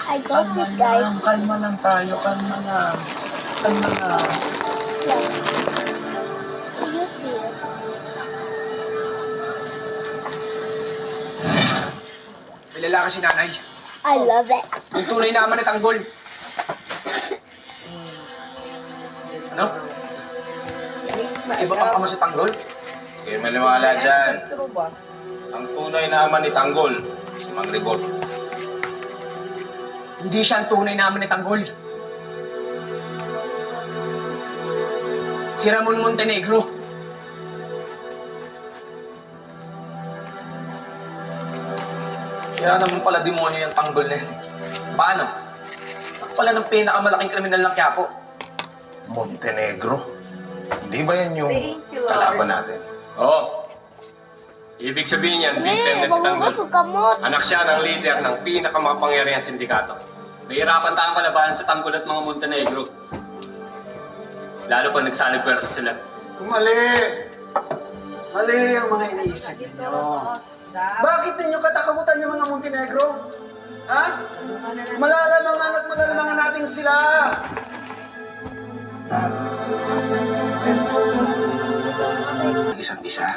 I got this, guys. Kalma lang tayo, kalma lang. Kalma lang. Yeah. You see it. May lalaki si nanay. I love it. Yung tunay na ama ni Tanggol. Ano? Iba kang ama si Tanggol? Kaya maniwala dyan. Sa straw ba? Ang tunay na ama ni Tanggol, si Mang Ribot. Hindi siya ang tunay na ama ni Tanggol. Si Ramon Montenegro. Kaya naman pala demonyo yung Tanggol na yun. Paano? Ako pala ng pinakamalaking kriminal ng Quiapo. Montenegro? Hindi ba yan yung Thank you, Lord. kalaban natin? Oo. Ibig sabihin yan, victim na si Tanggol. Mabukas kamot. Anak siya ng leader ng pinakamakapangyarihang sindikato. Mahirapan tayong kalabanan sa Tanggol at mga Montenegro. Lalo pa nagsanib pwersa sila. Mali! Mali ang mga iniisip ninyo. Bakit ninyo katakakutan yung mga Montenegro? Ha? Malalamangan at malalamangan natin sila! Isa't isa.